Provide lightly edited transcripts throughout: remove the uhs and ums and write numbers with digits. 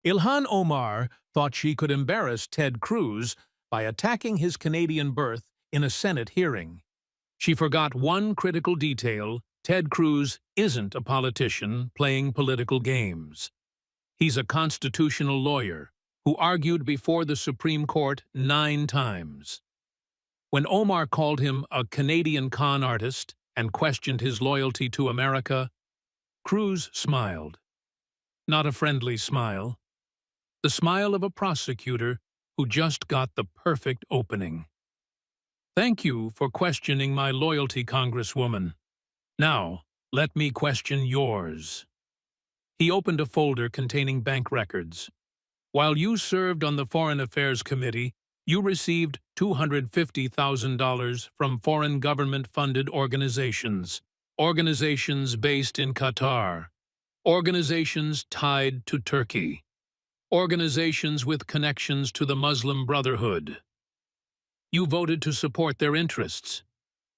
Ilhan Omar thought she could embarrass Ted Cruz by attacking his Canadian birth in a Senate hearing. She forgot one critical detail: Ted Cruz isn't a politician playing political games. He's a constitutional lawyer who argued before the Supreme Court 9 times. When Omar called him a Canadian con artist and questioned his loyalty to America, Cruz smiled. Not a friendly smile. The smile of a prosecutor who just got the perfect opening. "Thank you for questioning my loyalty, Congresswoman. Now, let me question yours." He opened a folder containing bank records. "While you served on the Foreign Affairs Committee, you received $250,000 from foreign government-funded organizations, organizations based in Qatar, organizations tied to Turkey, organizations with connections to the Muslim Brotherhood. You voted to support their interests.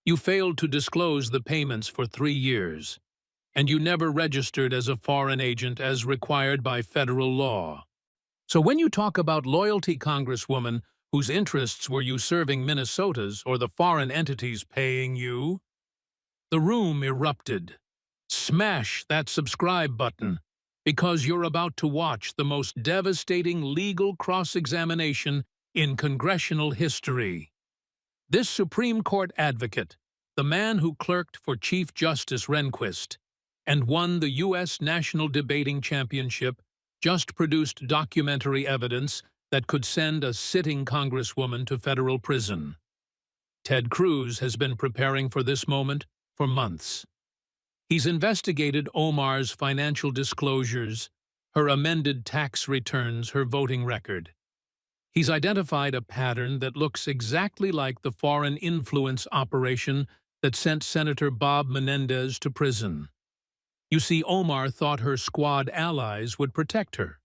You failed to disclose the payments for 3 years, and you never registered as a foreign agent as required by federal law. So when you talk about loyalty, Congresswoman, whose interests were you serving Minnesota's or the foreign entities paying you?" The room erupted. Smash that subscribe button, because you're about to watch the most devastating legal cross-examination in congressional history. This Supreme Court advocate, the man who clerked for Chief Justice Rehnquist and won the U.S. National Debating Championship, just produced documentary evidence that could send a sitting congresswoman to federal prison. Ted Cruz has been preparing for this moment for months. He's investigated Omar's financial disclosures, her amended tax returns, her voting record. He's identified a pattern that looks exactly like the foreign influence operation that sent Senator Bob Menendez to prison. You see, Omar thought her squad allies would protect her.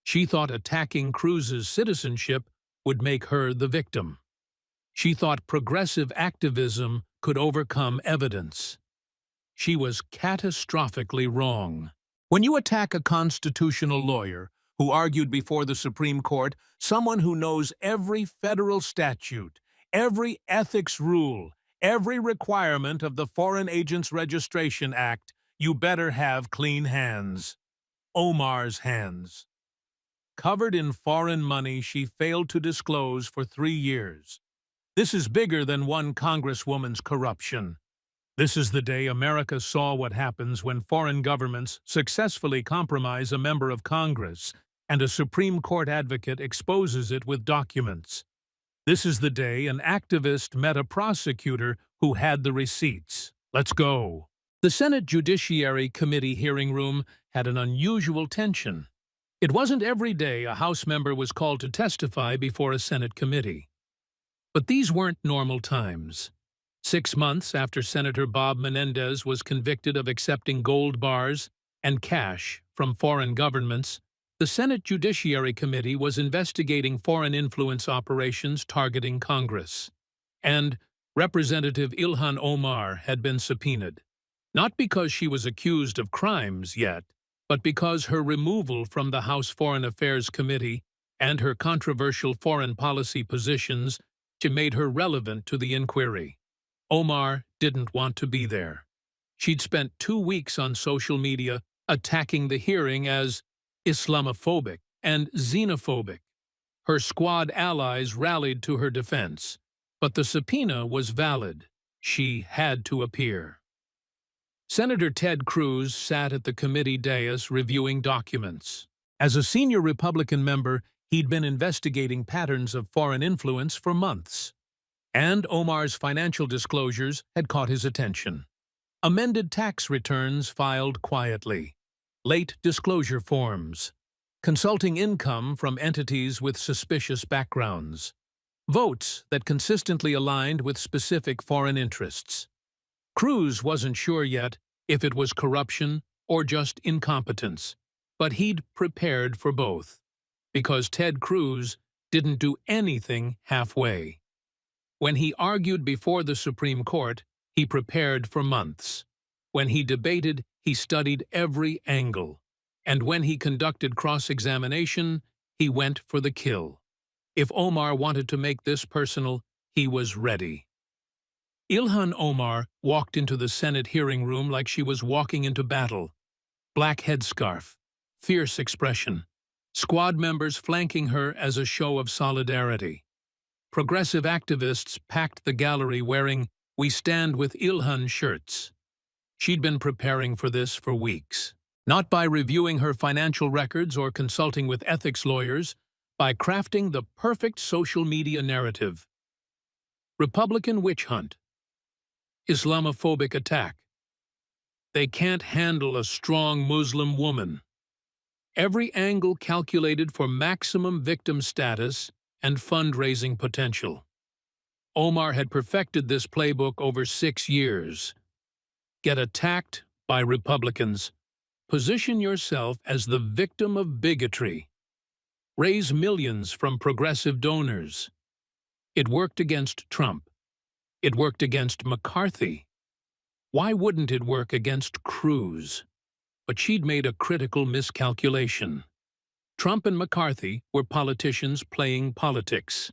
She thought attacking Cruz's citizenship would make her the victim. She thought progressive activism could overcome evidence. She was catastrophically wrong. When you attack a constitutional lawyer who argued before the Supreme Court, someone who knows every federal statute, every ethics rule, every requirement of the Foreign Agents Registration Act, you better have clean hands. Omar's hands. Covered in foreign money she failed to disclose for 3 years. This is bigger than one congresswoman's corruption. This is the day America saw what happens when foreign governments successfully compromise a member of Congress and a Supreme Court advocate exposes it with documents. This is the day an activist met a prosecutor who had the receipts. Let's go. The Senate Judiciary Committee hearing room had an unusual tension. It wasn't every day a House member was called to testify before a Senate committee. But these weren't normal times. 6 months after Senator Bob Menendez was convicted of accepting gold bars and cash from foreign governments, the Senate Judiciary Committee was investigating foreign influence operations targeting Congress. And Representative Ilhan Omar had been subpoenaed, not because she was accused of crimes yet, but because her removal from the House Foreign Affairs Committee and her controversial foreign policy positions made her relevant to the inquiry. Omar didn't want to be there. She'd spent 2 weeks on social media attacking the hearing as Islamophobic and xenophobic. Her squad allies rallied to her defense, but the subpoena was valid. She had to appear. Senator Ted Cruz sat at the committee dais reviewing documents. As a senior Republican member, he'd been investigating patterns of foreign influence for months. And Omar's financial disclosures had caught his attention. Amended tax returns filed quietly, late disclosure forms, consulting income from entities with suspicious backgrounds, votes that consistently aligned with specific foreign interests. Cruz wasn't sure yet if it was corruption or just incompetence, but he'd prepared for both, because Ted Cruz didn't do anything halfway. When he argued before the Supreme Court, he prepared for months. When he debated, he studied every angle. And when he conducted cross-examination, he went for the kill. If Omar wanted to make this personal, he was ready. Ilhan Omar walked into the Senate hearing room like she was walking into battle. Black headscarf, fierce expression, squad members flanking her as a show of solidarity. Progressive activists packed the gallery wearing "We Stand with Ilhan" shirts. She'd been preparing for this for weeks. Not by reviewing her financial records or consulting with ethics lawyers, by crafting the perfect social media narrative. Republican witch hunt. Islamophobic attack. They can't handle a strong Muslim woman. Every angle calculated for maximum victim status and fundraising potential. Omar had perfected this playbook over 6 years. Get attacked by Republicans. Position yourself as the victim of bigotry. Raise millions from progressive donors. It worked against Trump. It worked against McCarthy. Why wouldn't it work against Cruz? But she'd made a critical miscalculation. Trump and McCarthy were politicians playing politics.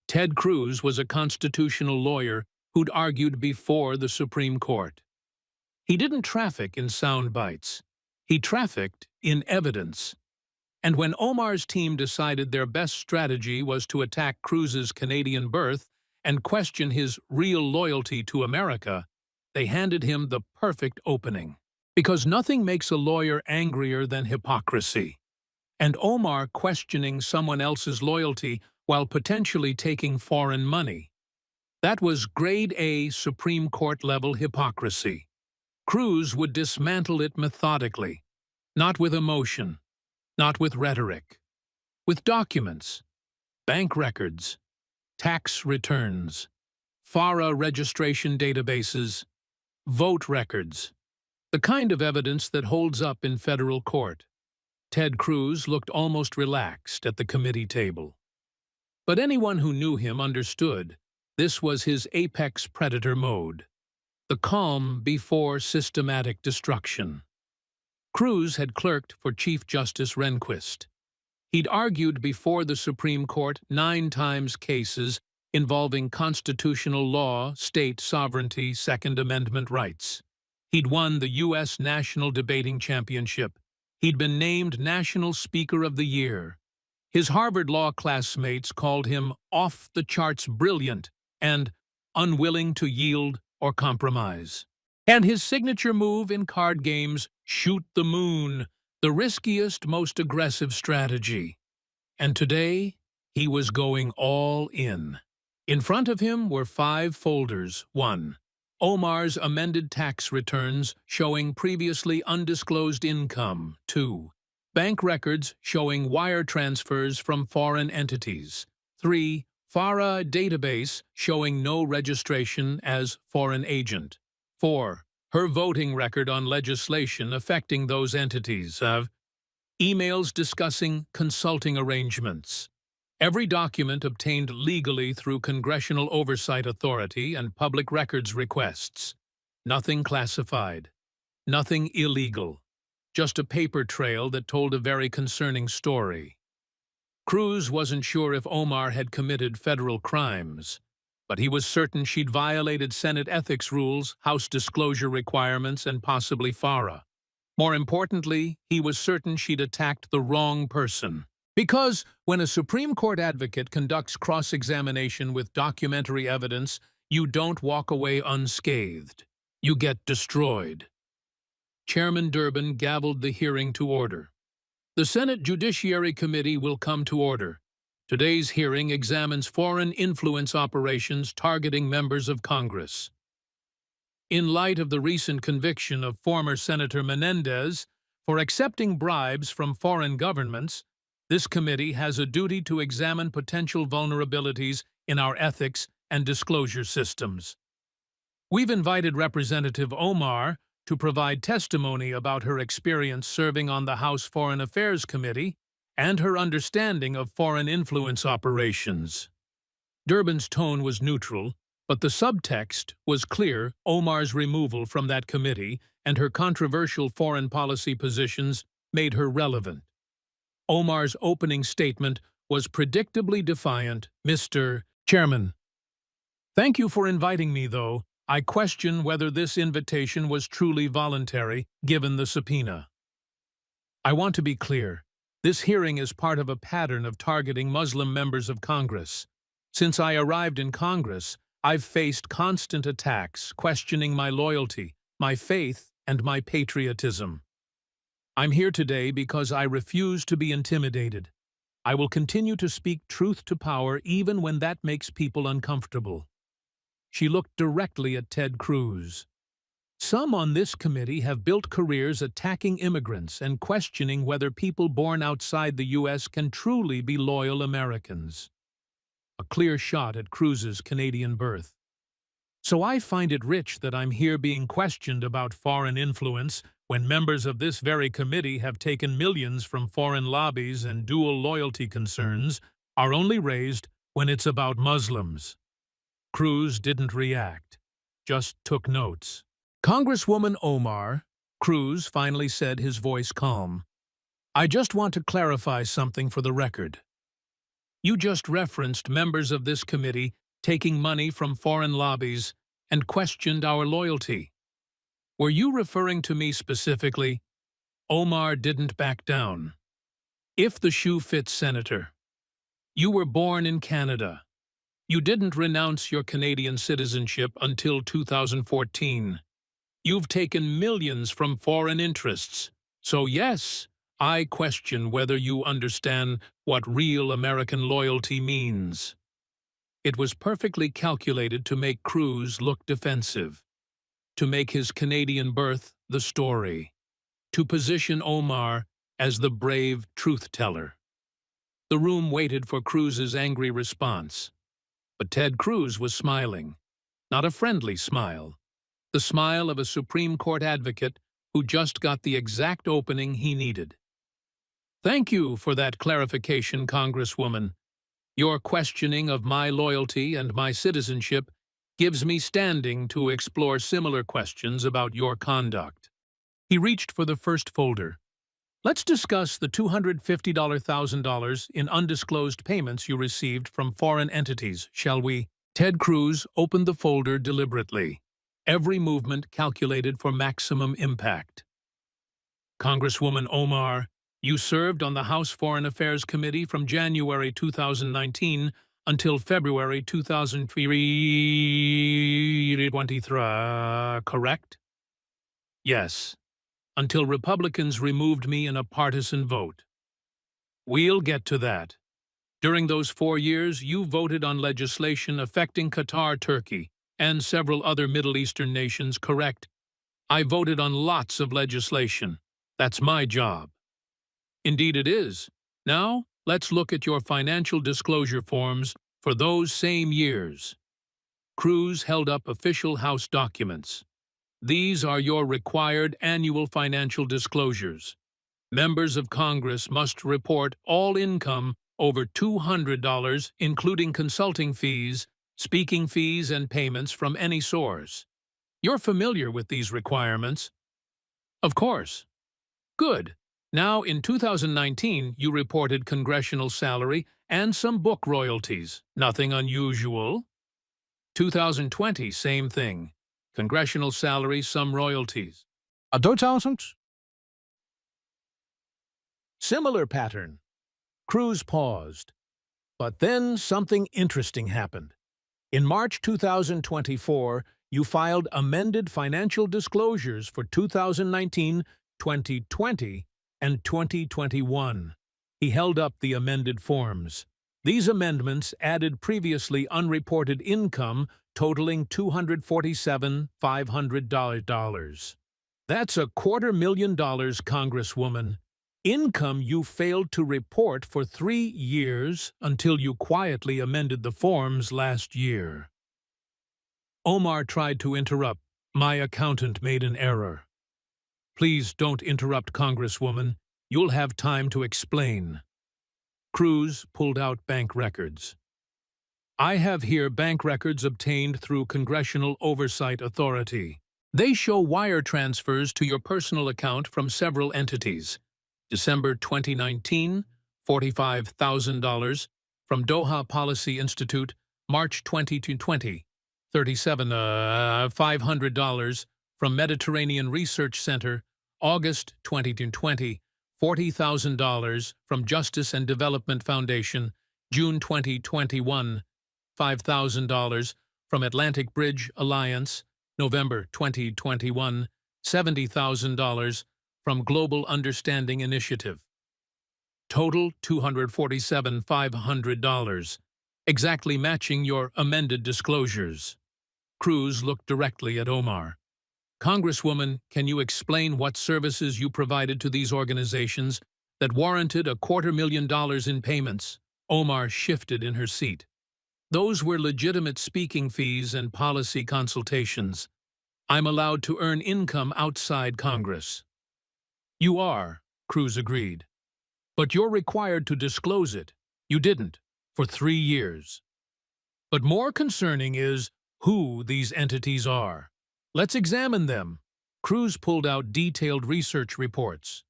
Ted Cruz was a constitutional lawyer who'd argued before the Supreme Court. He didn't traffic in sound bites. He trafficked in evidence. And when Omar's team decided their best strategy was to attack Cruz's Canadian birth and question his real loyalty to America, they handed him the perfect opening. Because nothing makes a lawyer angrier than hypocrisy. And Omar questioning someone else's loyalty while potentially taking foreign money. That was grade A Supreme Court-level hypocrisy. Cruz would dismantle it methodically, not with emotion, not with rhetoric, with documents, bank records, tax returns, FARA registration databases, vote records, the kind of evidence that holds up in federal court. Ted Cruz looked almost relaxed at the committee table. But anyone who knew him understood this was his apex predator mode. The calm before systematic destruction. Cruz had clerked for Chief Justice Rehnquist. He'd argued before the Supreme Court 9 times cases involving constitutional law, state sovereignty, Second Amendment rights. He'd won the U.S. National Debating Championship. He'd been named National Speaker of the Year. His Harvard Law classmates called him off-the-charts brilliant and unwilling to yield or compromise. And his signature move in card games, shoot the moon, the riskiest, most aggressive strategy. And today, he was going all in. In front of him were 5 folders. 1. Omar's amended tax returns showing previously undisclosed income. 2. Bank records showing wire transfers from foreign entities. 3. FARA database showing no registration as foreign agent. 4. Her voting record on legislation affecting those entities. Emails discussing consulting arrangements. Every document obtained legally through Congressional Oversight Authority and public records requests. Nothing classified. Nothing illegal. Just a paper trail that told a very concerning story. Cruz wasn't sure if Omar had committed federal crimes, but he was certain she'd violated Senate ethics rules, House disclosure requirements, and possibly FARA. More importantly, he was certain she'd attacked the wrong person. Because when a Supreme Court advocate conducts cross-examination with documentary evidence, you don't walk away unscathed. You get destroyed. Chairman Durbin gavelled the hearing to order. The Senate Judiciary Committee will come to order. Today's hearing examines foreign influence operations targeting members of Congress. In light of the recent conviction of former Senator Menendez for accepting bribes from foreign governments, this committee has a duty to examine potential vulnerabilities in our ethics and disclosure systems. We've invited Representative Omar to provide testimony about her experience serving on the House Foreign Affairs Committee and her understanding of foreign influence operations. Durbin's tone was neutral, but the subtext was clear. Omar's removal from that committee and her controversial foreign policy positions made her relevant. Omar's opening statement was predictably defiant. "Mr. Chairman, thank you for inviting me, though. I question whether this invitation was truly voluntary, given the subpoena. I want to be clear. This hearing is part of a pattern of targeting Muslim members of Congress. Since I arrived in Congress, I've faced constant attacks questioning my loyalty, my faith, and my patriotism. I'm here today because I refuse to be intimidated. I will continue to speak truth to power even when that makes people uncomfortable." She looked directly at Ted Cruz. "Some on this committee have built careers attacking immigrants and questioning whether people born outside the U.S. can truly be loyal Americans." A clear shot at Cruz's Canadian birth. "So I find it rich that I'm here being questioned about foreign influence when members of this very committee have taken millions from foreign lobbies and dual loyalty concerns are only raised when it's about Muslims." Cruz didn't react, just took notes. "Congresswoman Omar," Cruz finally said, his voice calm, "I just want to clarify something for the record. You just referenced members of this committee taking money from foreign lobbies and questioned our loyalty. Were you referring to me specifically?" Omar didn't back down. "If the shoe fits, Senator. You were born in Canada. You didn't renounce your Canadian citizenship until 2014. You've taken millions from foreign interests. So yes, I question whether you understand what real American loyalty means." It was perfectly calculated to make Cruz look defensive, to make his Canadian birth the story, to position Omar as the brave truth-teller. The room waited for Cruz's angry response. But Ted Cruz was smiling, not a friendly smile, the smile of a Supreme Court advocate who just got the exact opening he needed. "Thank you for that clarification, Congresswoman. Your questioning of my loyalty and my citizenship gives me standing to explore similar questions about your conduct." He reached for the first folder. "Let's discuss the $250,000 in undisclosed payments you received from foreign entities, shall we?" Ted Cruz opened the folder deliberately, every movement calculated for maximum impact. "Congresswoman Omar, you served on the House Foreign Affairs Committee from January 2019 until February 2023, correct?" "Yes, until Republicans removed me in a partisan vote." "We'll get to that. During those 4 years, you voted on legislation affecting Qatar, Turkey, and several other Middle Eastern nations, correct?" "I voted on lots of legislation. That's my job." "Indeed it is. Now, let's look at your financial disclosure forms for those same years." Cruz held up official House documents. "These are your required annual financial disclosures. Members of Congress must report all income over $200, including consulting fees, speaking fees, and payments from any source. You're familiar with these requirements?" "Of course." "Good. Now, in 2019, you reported congressional salary and some book royalties. Nothing unusual." 2020, same thing. Congressional salary, some royalties. "A 2000? Similar pattern." Cruz paused. But then something interesting happened. In March 2024, you filed amended financial disclosures for 2019, 2020, and 2021. He held up the amended forms. These amendments added previously unreported income totaling $247,500. That's $250,000, Congresswoman. Income you failed to report for 3 years until you quietly amended the forms last year. Omar tried to interrupt. "My accountant made an error." "Please don't interrupt, Congresswoman. You'll have time to explain." Cruz pulled out bank records. "I have here bank records obtained through Congressional Oversight Authority. They show wire transfers to your personal account from several entities. December 2019, $45,000. From Doha Policy Institute, March 2020, $500. From Mediterranean Research Center, August 2020, $40,000. From Justice and Development Foundation, June 2021, $5,000. From Atlantic Bridge Alliance, November 2021, $70,000. From Global Understanding Initiative. Total $247,500, exactly matching your amended disclosures. Cruz looked directly at Omar. Congresswoman, can you explain what services you provided to these organizations that warranted $250,000 in payments? Omar shifted in her seat. Those were legitimate speaking fees and policy consultations. I'm allowed to earn income outside Congress. You are, Cruz agreed. But you're required to disclose it. You didn't, for 3 years. But more concerning is who these entities are. Let's examine them. Cruz pulled out detailed research reports.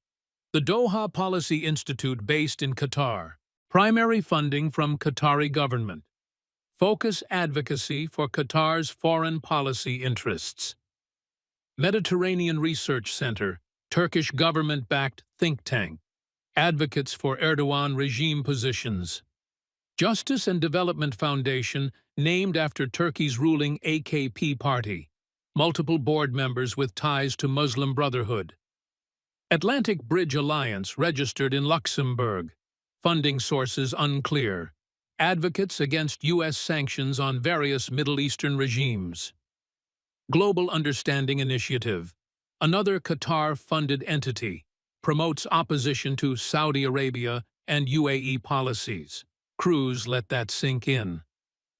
The Doha Policy Institute based in Qatar. Primary funding from Qatari government. Focus advocacy for Qatar's foreign policy interests. Mediterranean Research Center, Turkish government-backed think tank. Advocates for Erdogan regime positions. Justice and Development Foundation, named after Turkey's ruling AKP party. Multiple board members with ties to Muslim Brotherhood. Atlantic Bridge Alliance, registered in Luxembourg. Funding sources unclear. Advocates against U.S. sanctions on various Middle Eastern regimes. Global Understanding Initiative, another Qatar-funded entity, promotes opposition to Saudi Arabia and UAE policies. Cruz let that sink in.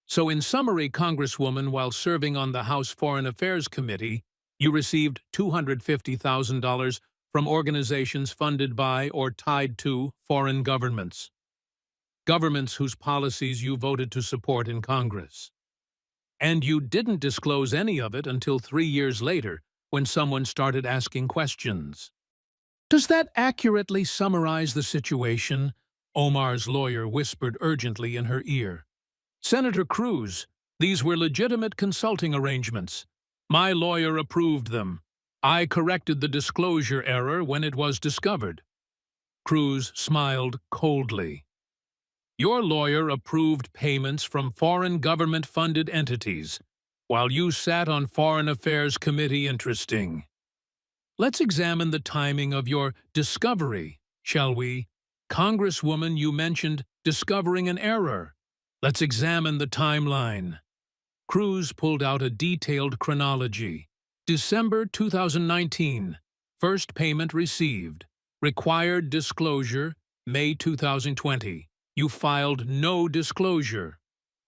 So in summary, Congresswoman, while serving on the House Foreign Affairs Committee, you received $250,000 from organizations funded by or tied to foreign governments. Governments whose policies you voted to support in Congress. And you didn't disclose any of it until 3 years later, when someone started asking questions. Does that accurately summarize the situation? Omar's lawyer whispered urgently in her ear. Senator Cruz, these were legitimate consulting arrangements. My lawyer approved them. I corrected the disclosure error when it was discovered. Cruz smiled coldly. Your lawyer approved payments from foreign government-funded entities, while you sat on Foreign Affairs Committee. Interesting. Let's examine the timing of your discovery, shall we? Congresswoman, you mentioned discovering an error. Let's examine the timeline. Cruz pulled out a detailed chronology. December 2019, first payment received. Required disclosure, May 2020. You filed no disclosure.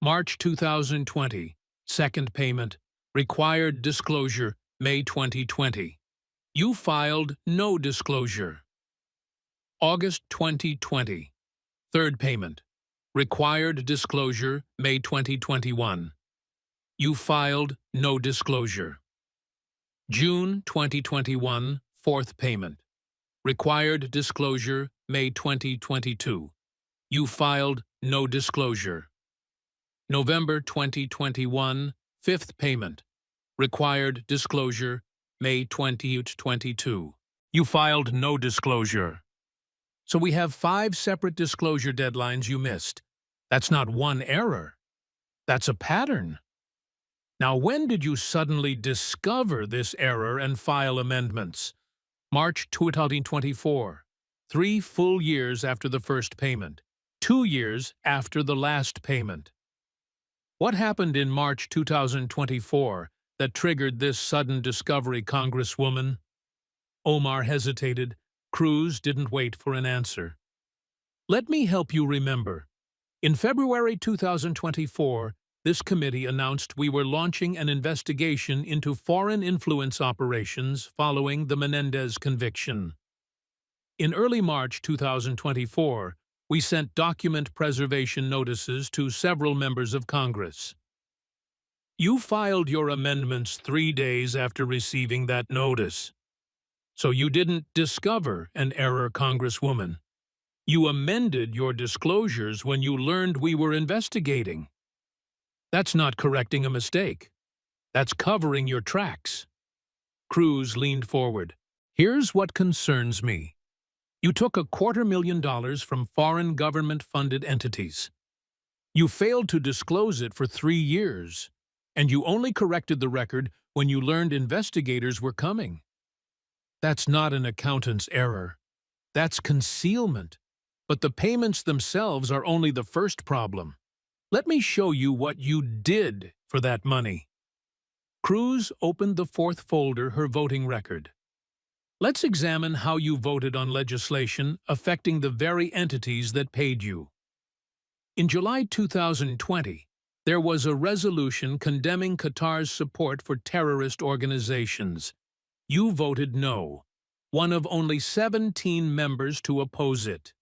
March 2020, second payment. Required disclosure, May 2020. You filed no disclosure. August 2020, third payment. Required disclosure, May 2021. You filed no disclosure. June 2021, fourth payment. Required disclosure, May 2022. You filed no disclosure. November 2021, fifth payment. Required disclosure, May 2022. You filed no disclosure. So we have 5 separate disclosure deadlines you missed. That's not one error. That's a pattern. Now, when did you suddenly discover this error and file amendments? March 2024, 3 full years after the first payment. 2 years after the last payment. What happened in March 2024 that triggered this sudden discovery, Congresswoman? Omar hesitated. Cruz didn't wait for an answer. Let me help you remember. In February 2024, this committee announced we were launching an investigation into foreign influence operations following the Menendez conviction. In early March 2024, we sent document preservation notices to several members of Congress. You filed your amendments 3 days after receiving that notice. So you didn't discover an error, Congresswoman. You amended your disclosures when you learned we were investigating. That's not correcting a mistake. That's covering your tracks. Cruz leaned forward. Here's what concerns me. You took $250,000 from foreign government-funded entities. You failed to disclose it for 3 years, and you only corrected the record when you learned investigators were coming. That's not an accountant's error. That's concealment. But the payments themselves are only the first problem. Let me show you what you did for that money. Cruz opened the 4th folder, her voting record. Let's examine how you voted on legislation affecting the very entities that paid you. In July 2020, there was a resolution condemning Qatar's support for terrorist organizations. You voted no, one of only 17 members to oppose it.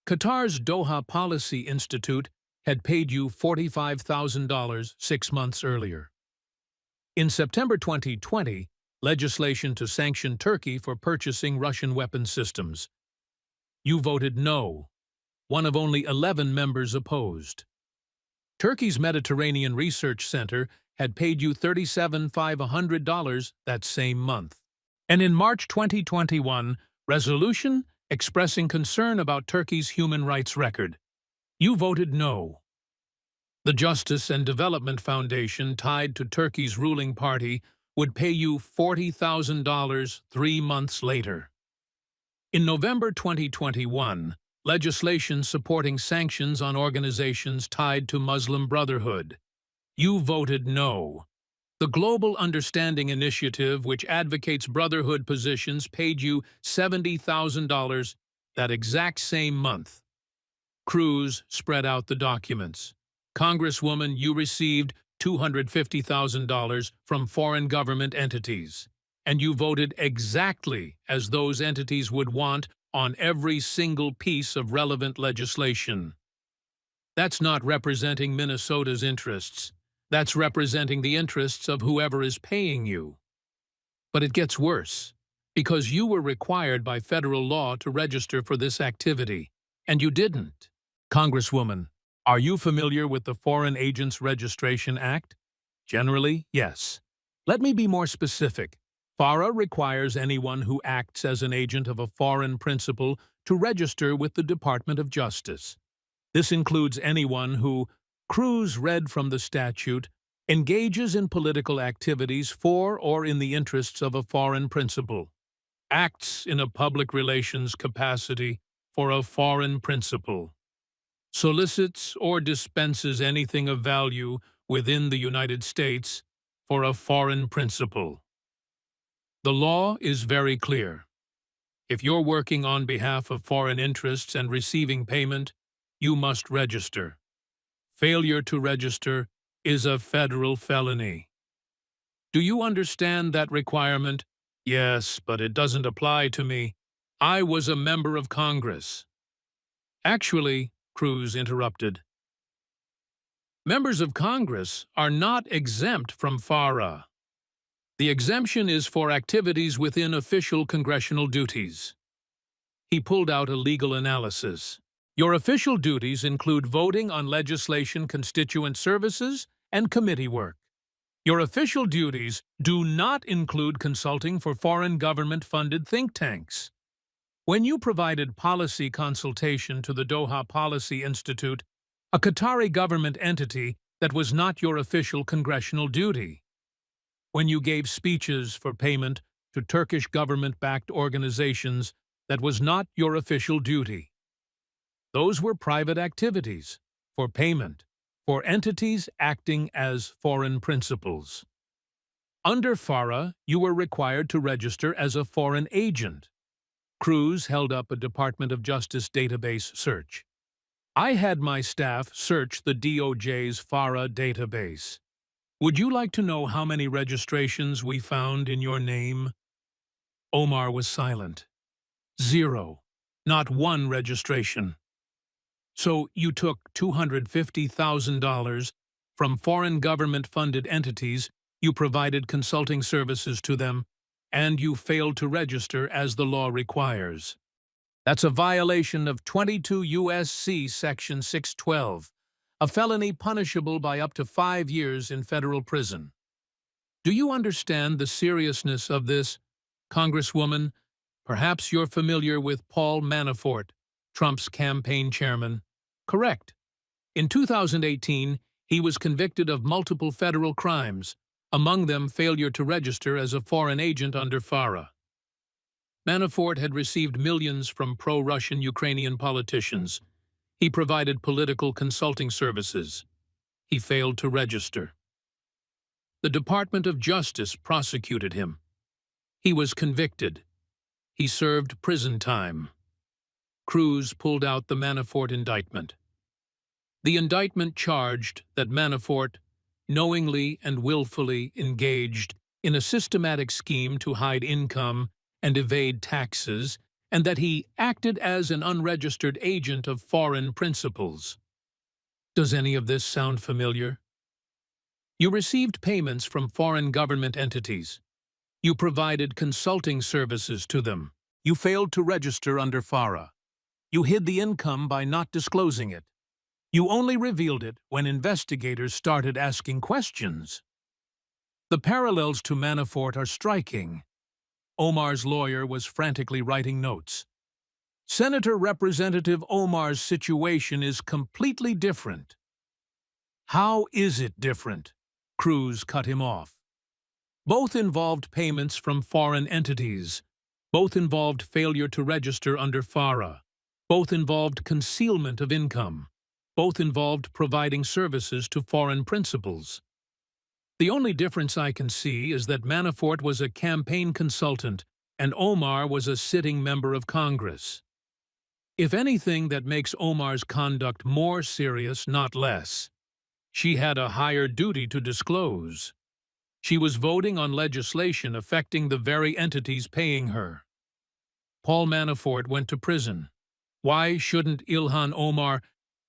Qatar's Doha Policy Institute had paid you $45,000 6 months earlier. In September 2020, legislation to sanction Turkey for purchasing Russian weapons systems. You voted no, one of only 11 members opposed. Turkey's Mediterranean Research Center had paid you $37,500 that same month. And in March 2021, resolution expressing concern about Turkey's human rights record. You voted no. The Justice and Development Foundation tied to Turkey's ruling party would pay you $40,000 3 months later. In November 2021, legislation supporting sanctions on organizations tied to Muslim Brotherhood. You voted no. The Global Understanding Initiative, which advocates Brotherhood positions, paid you $70,000 that exact same month. Cruz spread out the documents. Congresswoman, you received $250,000 from foreign government entities, and you voted exactly as those entities would want on every single piece of relevant legislation. That's not representing Minnesota's interests. That's representing the interests of whoever is paying you. But it gets worse, because you were required by federal law to register for this activity, and you didn't. Congresswoman, are you familiar with the Foreign Agents Registration Act? Generally, yes. Let me be more specific. FARA requires anyone who acts as an agent of a foreign principal to register with the Department of Justice. This includes anyone who, Cruz read from the statute, engages in political activities for or in the interests of a foreign principal, acts in a public relations capacity for a foreign principal, solicits or dispenses anything of value within the United States for a foreign principal. The law is very clear. If you're working on behalf of foreign interests and receiving payment, you must register. Failure to register is a federal felony. Do you understand that requirement? Yes, but it doesn't apply to me. I was a member of Congress. Actually, Cruz interrupted, members of Congress are not exempt from FARA. The exemption is for activities within official congressional duties. He pulled out a legal analysis. Your official duties include voting on legislation, constituent services, and committee work. Your official duties do not include consulting for foreign government-funded think tanks. When you provided policy consultation to the Doha Policy Institute, a Qatari government entity that was not your official congressional duty. When you gave speeches for payment to Turkish government-backed organizations, that was not your official duty. Those were private activities, for payment, for entities acting as foreign principals. Under FARA, you were required to register as a foreign agent. Cruz held up a Department of Justice database search. I had my staff search the DOJ's FARA database. Would you like to know how many registrations we found in your name? Omar was silent. 0. Not one registration. So you took $250,000 from foreign government-funded entities, you provided consulting services to them, and you failed to register as the law requires. That's a violation of 22 U.S.C. Section 612, a felony punishable by up to 5 years in federal prison. Do you understand the seriousness of this, Congresswoman? Perhaps you're familiar with Paul Manafort, Trump's campaign chairman. Correct. In 2018, he was convicted of multiple federal crimes, among them failure to register as a foreign agent under FARA. Manafort had received millions from pro-Russian Ukrainian politicians. He provided political consulting services. He failed to register. The Department of Justice prosecuted him. He was convicted. He served prison time. Cruz pulled out the Manafort indictment. The indictment charged that Manafort knowingly and willfully engaged in a systematic scheme to hide income and evade taxes, and that he acted as an unregistered agent of foreign principals. Does any of this sound familiar? You received payments from foreign government entities. You provided consulting services to them. You failed to register under FARA. You hid the income by not disclosing it. You only revealed it when investigators started asking questions. The parallels to Manafort are striking. Omar's lawyer was frantically writing notes. Senator Representative Omar's situation is completely different. How is it different? Cruz cut him off. Both involved payments from foreign entities. Both involved failure to register under FARA. Both involved concealment of income. Both involved providing services to foreign principals. The only difference I can see is that Manafort was a campaign consultant and Omar was a sitting member of Congress. If anything, that makes Omar's conduct more serious, not less. She had a higher duty to disclose. She was voting on legislation affecting the very entities paying her. Paul Manafort went to prison. Why shouldn't Ilhan Omar?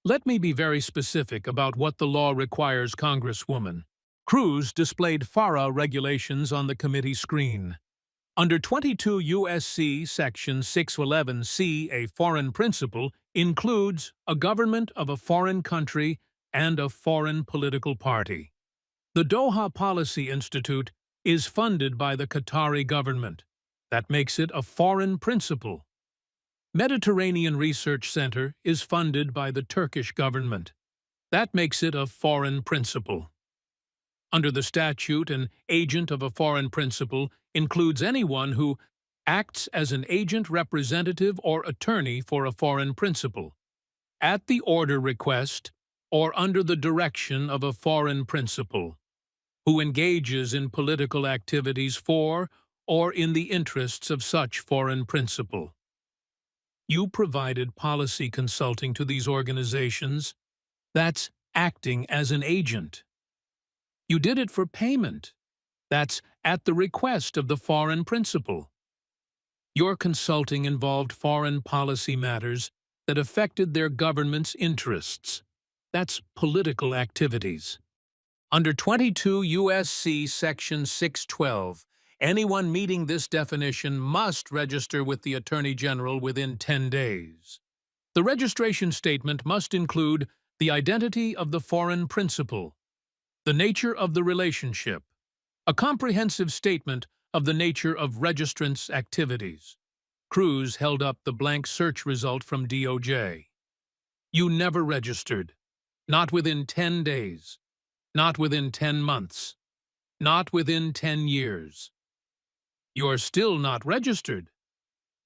Let me be very specific about what the law requires, Congresswoman. Cruz displayed FARA regulations on the committee screen. Under 22 U.S.C. Section 611C, a foreign principal includes a government of a foreign country and a foreign political party. The Doha Policy Institute is funded by the Qatari government. That makes it a foreign principal. Mediterranean Research Center is funded by the Turkish government. That makes it a foreign principal. Under the statute, an agent of a foreign principal includes anyone who acts as an agent, representative, or attorney for a foreign principal, at the order, request, or under the direction of a foreign principal, who engages in political activities for or in the interests of such foreign principal. You provided policy consulting to these organizations. That's acting as an agent. You did it for payment. That's at the request of the foreign principal. Your consulting involved foreign policy matters that affected their government's interests. That's political activities. Under 22 U.S.C. Section 612, anyone meeting this definition must register with the Attorney General within 10 days. The registration statement must include the identity of the foreign principal, the nature of the relationship, a comprehensive statement of the nature of registrant's activities. Cruz held up the blank search result from DOJ. You never registered. Not within 10 days. Not within 10 months. Not within 10 years. You're still not registered.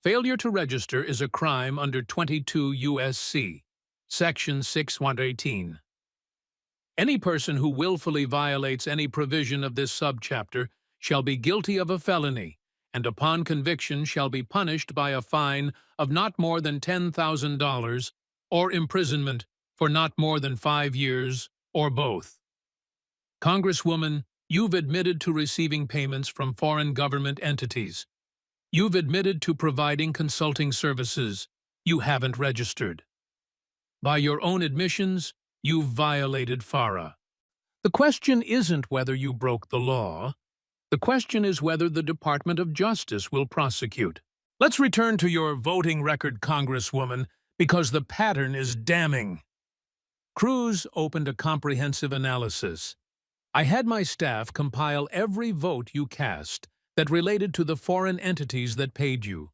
Failure to register is a crime under 22 U.S.C. Section 618. Any person who willfully violates any provision of this subchapter shall be guilty of a felony, and upon conviction shall be punished by a fine of not more than $10,000 or imprisonment for not more than 5 years, or both. Congresswoman, you've admitted to receiving payments from foreign government entities. You've admitted to providing consulting services. You haven't registered. By your own admissions, you've violated FARA. The question isn't whether you broke the law. The question is whether the Department of Justice will prosecute. Let's return to your voting record, Congresswoman, because the pattern is damning. Cruz opened a comprehensive analysis. I had my staff compile every vote you cast that related to the foreign entities that paid you.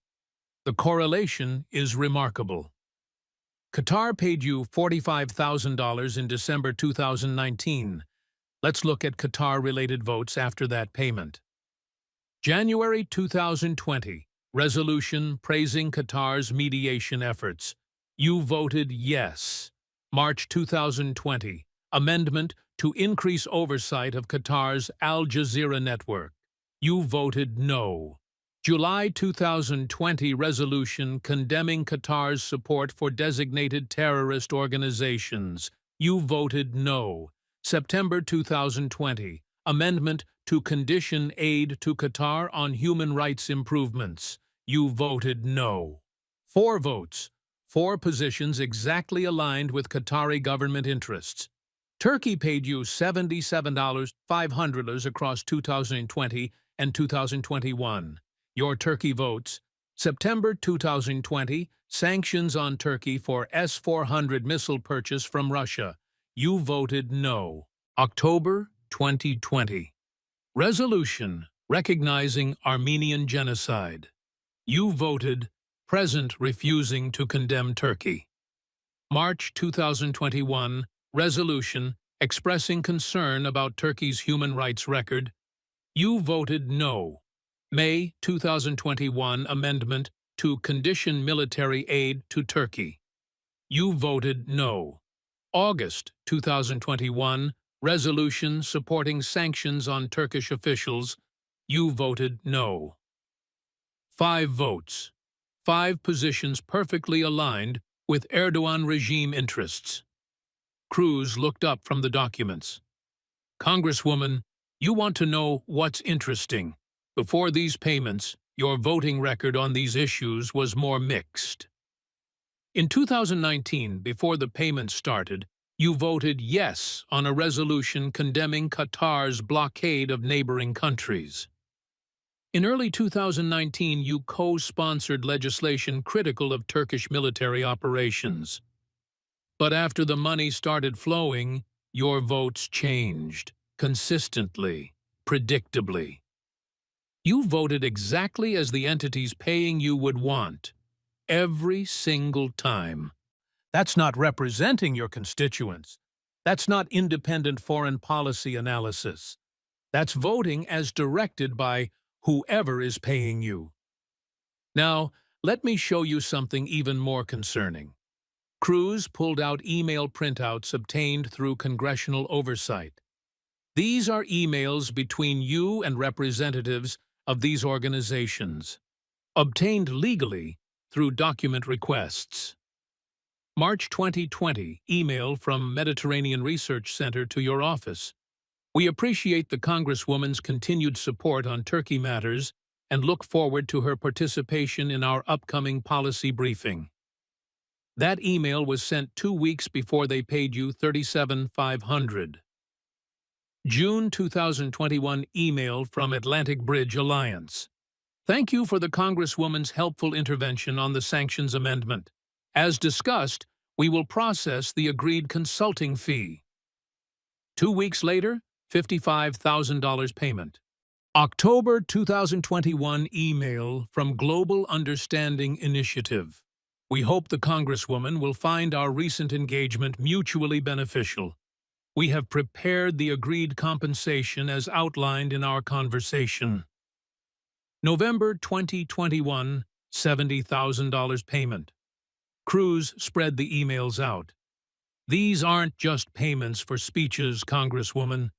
The correlation is remarkable. Qatar paid you $45,000 in December 2019. Let's look at Qatar-related votes after that payment. January 2020, resolution praising Qatar's mediation efforts. You voted yes. March 2020, amendment to increase oversight of Qatar's Al Jazeera network. You voted no. July 2020 resolution condemning Qatar's support for designated terrorist organizations. You voted no. September 2020, amendment to condition aid to Qatar on human rights improvements. You voted no. 4 votes. 4 positions exactly aligned with Qatari government interests. Turkey paid you $77,500 across 2020 and 2021. Your Turkey votes. September 2020, sanctions on Turkey for S-400 missile purchase from Russia. You voted no. October 2020, resolution recognizing Armenian genocide. You voted present refusing to condemn Turkey. March 2021, resolution expressing concern about Turkey's human rights record. You voted no. May 2021, amendment to condition military aid to Turkey. You voted no. August 2021, resolution supporting sanctions on Turkish officials. You voted no. 5 votes. 5 positions perfectly aligned with Erdogan regime interests. Cruz looked up from the documents. Congresswoman, you want to know what's interesting. Before these payments, your voting record on these issues was more mixed. In 2019, before the payments started, you voted yes on a resolution condemning Qatar's blockade of neighboring countries. In early 2019, you co-sponsored legislation critical of Turkish military operations. But after the money started flowing, your votes changed, consistently, predictably. You voted exactly as the entities paying you would want, every single time. That's not representing your constituents. That's not independent foreign policy analysis. That's voting as directed by whoever is paying you. Now, let me show you something even more concerning. Cruz pulled out email printouts obtained through congressional oversight. These are emails between you and representatives of these organizations, obtained legally through document requests. March 2020, email from Mediterranean Research Center to your office. We appreciate the Congresswoman's continued support on Turkey matters and look forward to her participation in our upcoming policy briefing. That email was sent 2 weeks before they paid you $37,500. June 2021 email from Atlantic Bridge Alliance. Thank you for the Congresswoman's helpful intervention on the sanctions amendment. As discussed, we will process the agreed consulting fee. 2 weeks later, $55,000 payment. October 2021 email from Global Understanding Initiative. We hope the Congresswoman will find our recent engagement mutually beneficial. We have prepared the agreed compensation as outlined in our conversation. November 2021, $70,000 payment. Cruz spread the emails out. These aren't just payments for speeches, Congresswoman.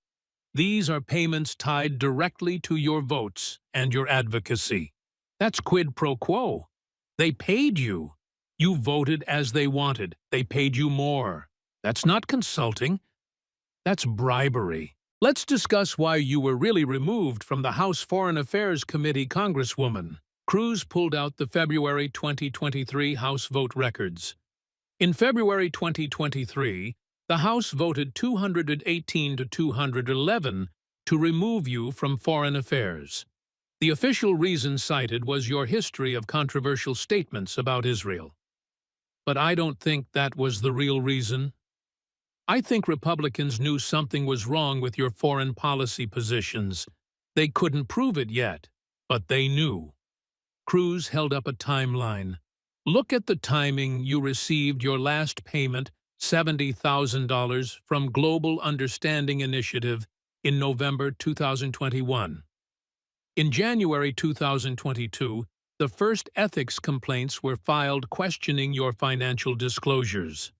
These are payments tied directly to your votes and your advocacy. That's quid pro quo. They paid you. You voted as they wanted. They paid you more. That's not consulting. That's bribery. Let's discuss why you were really removed from the House Foreign Affairs Committee, Congresswoman. Cruz pulled out the February 2023 House vote records. In February 2023, the House voted 218 to 211 to remove you from foreign affairs. The official reason cited was your history of controversial statements about Israel. But I don't think that was the real reason. I think Republicans knew something was wrong with your foreign policy positions. They couldn't prove it yet, but they knew. Cruz held up a timeline. Look at the timing you received your last payment, $70,000 from Global Understanding Initiative in November 2021. In January 2022, the first ethics complaints were filed questioning your financial disclosures.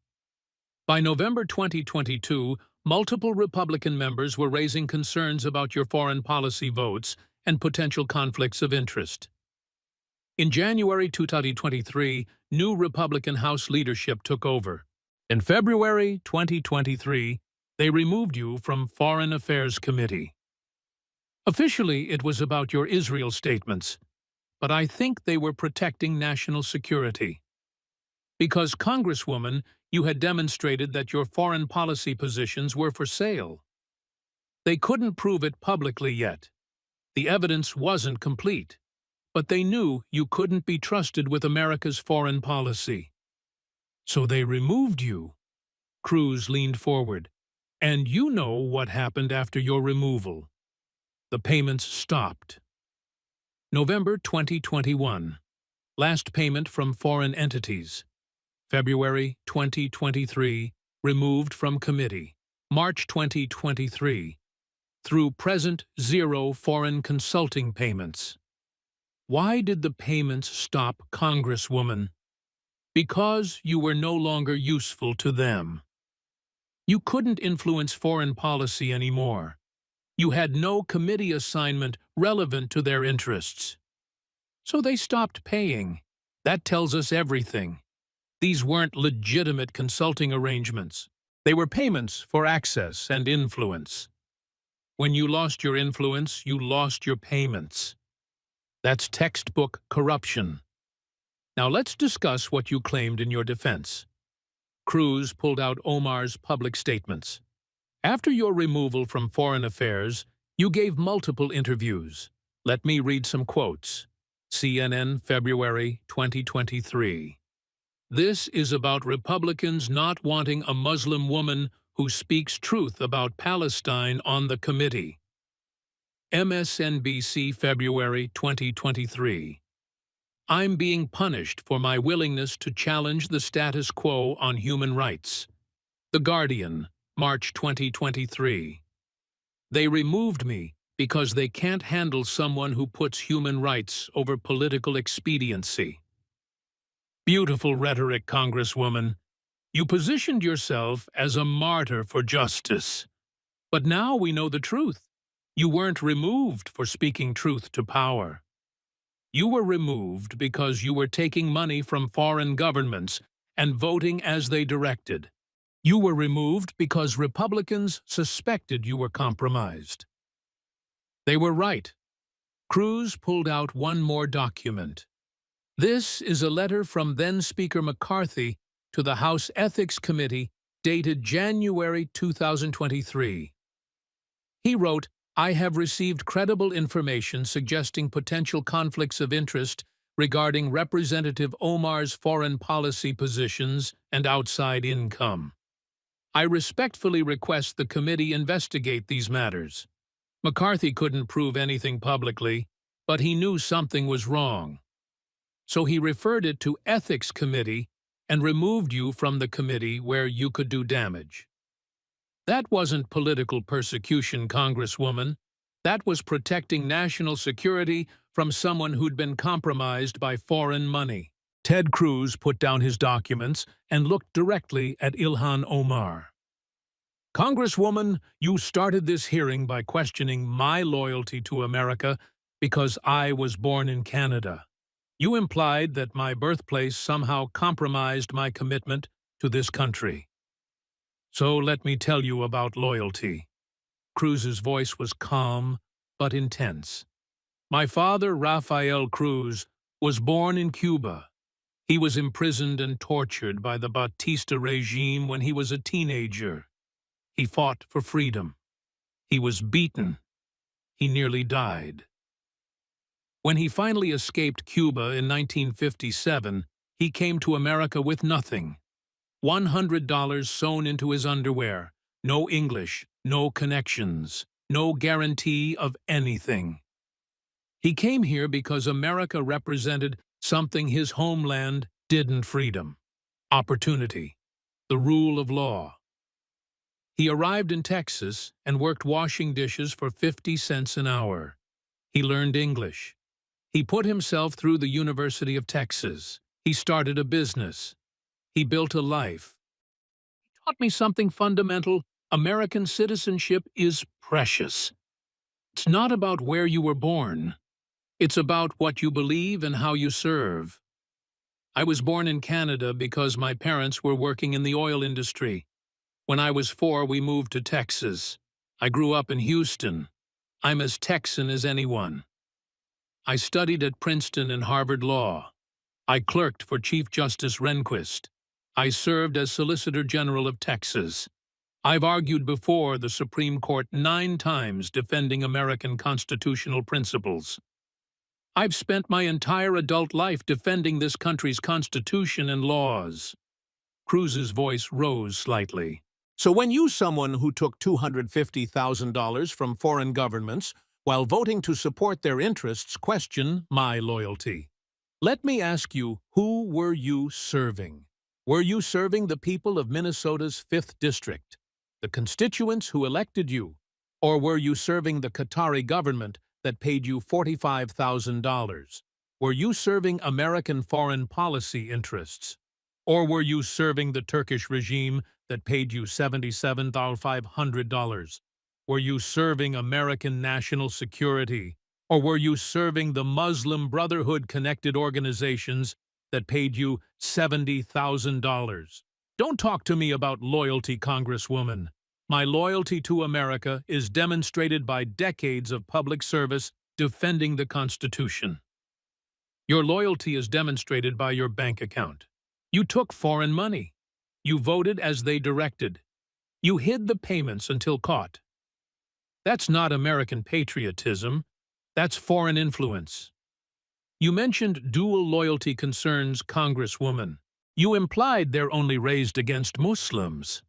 By November 2022, multiple Republican members were raising concerns about your foreign policy votes and potential conflicts of interest. In January 2023, new Republican House leadership took over. In February 2023, they removed you from Foreign Affairs Committee. Officially, it was about your Israel statements, but I think they were protecting national security. Because, Congresswoman, you had demonstrated that your foreign policy positions were for sale. They couldn't prove it publicly yet. The evidence wasn't complete, but they knew you couldn't be trusted with America's foreign policy. So they removed you. Cruz leaned forward. And you know what happened after your removal. The payments stopped. November 2021. Last payment from foreign entities. February 2023. Removed from committee. March 2023. Through present, 0 foreign consulting payments. Why did the payments stop, Congresswoman? Because you were no longer useful to them. You couldn't influence foreign policy anymore. You had no committee assignment relevant to their interests. So they stopped paying. That tells us everything. These weren't legitimate consulting arrangements. They were payments for access and influence. When you lost your influence, you lost your payments. That's textbook corruption. Now let's discuss what you claimed in your defense. Cruz pulled out Omar's public statements. After your removal from Foreign Affairs, you gave multiple interviews. Let me read some quotes. CNN, February 2023. This is about Republicans not wanting a Muslim woman who speaks truth about Palestine on the committee. MSNBC, February 2023. I'm being punished for my willingness to challenge the status quo on human rights. The Guardian, March 2023. They removed me because they can't handle someone who puts human rights over political expediency. Beautiful rhetoric, Congresswoman. You positioned yourself as a martyr for justice. But now we know the truth. You weren't removed for speaking truth to power. You were removed because you were taking money from foreign governments and voting as they directed. You were removed because Republicans suspected you were compromised. They were right. Cruz pulled out one more document. This is a letter from then-Speaker McCarthy to the House Ethics Committee dated January 2023. He wrote, I have received credible information suggesting potential conflicts of interest regarding Representative Omar's foreign policy positions and outside income. I respectfully request the committee investigate these matters. McCarthy couldn't prove anything publicly, but he knew something was wrong. So he referred it to Ethics Committee and removed you from the committee where you could do damage. That wasn't political persecution, Congresswoman. That was protecting national security from someone who'd been compromised by foreign money. Ted Cruz put down his documents and looked directly at Ilhan Omar. Congresswoman, you started this hearing by questioning my loyalty to America because I was born in Canada. You implied that my birthplace somehow compromised my commitment to this country. So let me tell you about loyalty. Cruz's voice was calm but intense. My father, Rafael Cruz, was born in Cuba. He was imprisoned and tortured by the Batista regime when he was a teenager. He fought for freedom. He was beaten, he nearly died. When he finally escaped Cuba in 1957, he came to America with nothing. $100 sewn into his underwear, no English, no connections, no guarantee of anything. He came here because America represented something his homeland didn't: freedom, opportunity, the rule of law. He arrived in Texas and worked washing dishes for 50 cents an hour. He learned English. He put himself through the University of Texas. He started a business. He built a life. He taught me something fundamental. American citizenship is precious. It's not about where you were born. It's about what you believe and how you serve. I was born in Canada because my parents were working in the oil industry. When I was 4, we moved to Texas. I grew up in Houston. I'm as Texan as anyone. I studied at Princeton and Harvard Law. I clerked for Chief Justice Rehnquist. I served as Solicitor General of Texas. I've argued before the Supreme Court 9 times defending American constitutional principles. I've spent my entire adult life defending this country's constitution and laws. Cruz's voice rose slightly. So when you, someone who took $250,000 from foreign governments while voting to support their interests, question my loyalty, let me ask you, who were you serving? Were you serving the people of Minnesota's 5th District, the constituents who elected you, or were you serving the Qatari government that paid you $45,000? Were you serving American foreign policy interests? Or were you serving the Turkish regime that paid you $77,500? Were you serving American national security? Or were you serving the Muslim Brotherhood-connected organizations that paid you $70,000? Don't talk to me about loyalty, Congresswoman. My loyalty to America is demonstrated by decades of public service defending the Constitution. Your loyalty is demonstrated by your bank account. You took foreign money. You voted as they directed. You hid the payments until caught. That's not American patriotism. That's foreign influence. You mentioned dual loyalty concerns, Congresswoman. You implied they're only raised against Muslims.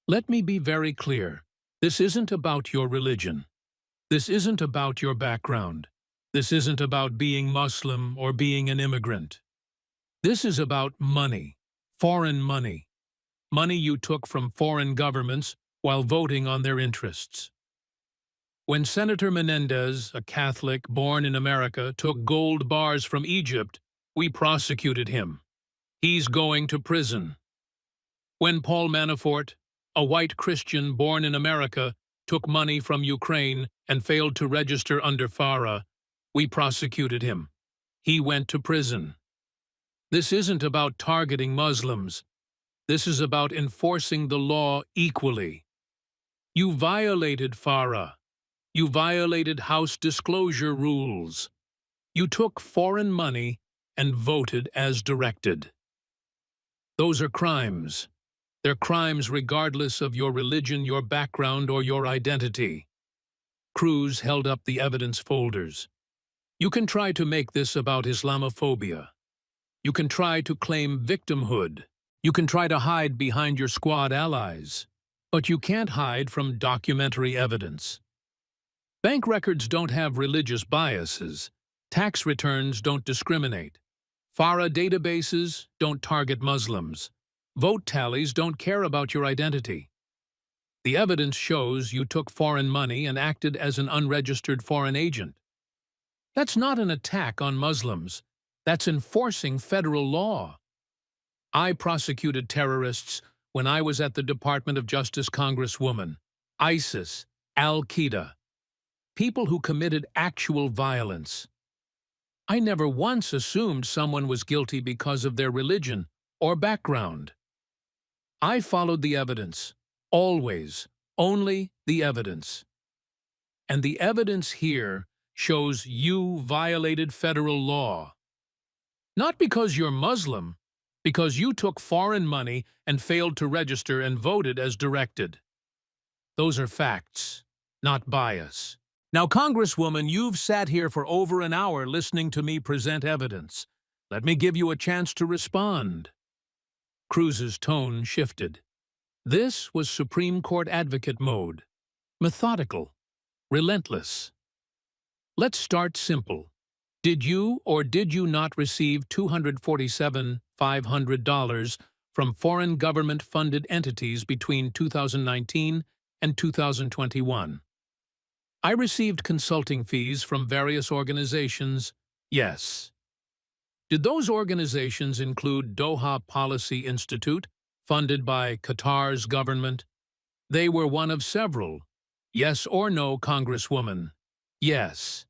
Let me be very clear. This isn't about your religion. This isn't about your background. This isn't about being Muslim or being an immigrant. This is about money, foreign money. Money you took from foreign governments while voting on their interests. When Senator Menendez, a Catholic born in America, took gold bars from Egypt, we prosecuted him. He's going to prison. When Paul Manafort, a white Christian born in America, took money from Ukraine and failed to register under FARA, we prosecuted him. He went to prison. This isn't about targeting Muslims. This is about enforcing the law equally. You violated FARA. You violated House disclosure rules. You took foreign money and voted as directed. Those are crimes. They're crimes regardless of your religion, your background, or your identity. Cruz held up the evidence folders. You can try to make this about Islamophobia. You can try to claim victimhood. You can try to hide behind your squad allies. But you can't hide from documentary evidence. Bank records don't have religious biases. Tax returns don't discriminate. FARA databases don't target Muslims. Vote tallies don't care about your identity. The evidence shows you took foreign money and acted as an unregistered foreign agent. That's not an attack on Muslims. That's enforcing federal law. I prosecuted terrorists when I was at the Department of Justice, Congresswoman. ISIS, Al-Qaeda. People who committed actual violence. I never once assumed someone was guilty because of their religion or background. I followed the evidence, always, only the evidence. And the evidence here shows you violated federal law. Not because you're Muslim, because you took foreign money and failed to register and voted as directed. Those are facts, not bias. Now, Congresswoman, you've sat here for over an hour listening to me present evidence. Let me give you a chance to respond. Cruz's tone shifted. This was Supreme Court advocate mode. Methodical. Relentless. Let's start simple. Did you or did you not receive $247,500 from foreign government-funded entities between 2019 and 2021? I received consulting fees from various organizations, yes. Did those organizations include Doha Policy Institute, funded by Qatar's government? They were one of several. Yes or no, Congresswoman? Yes.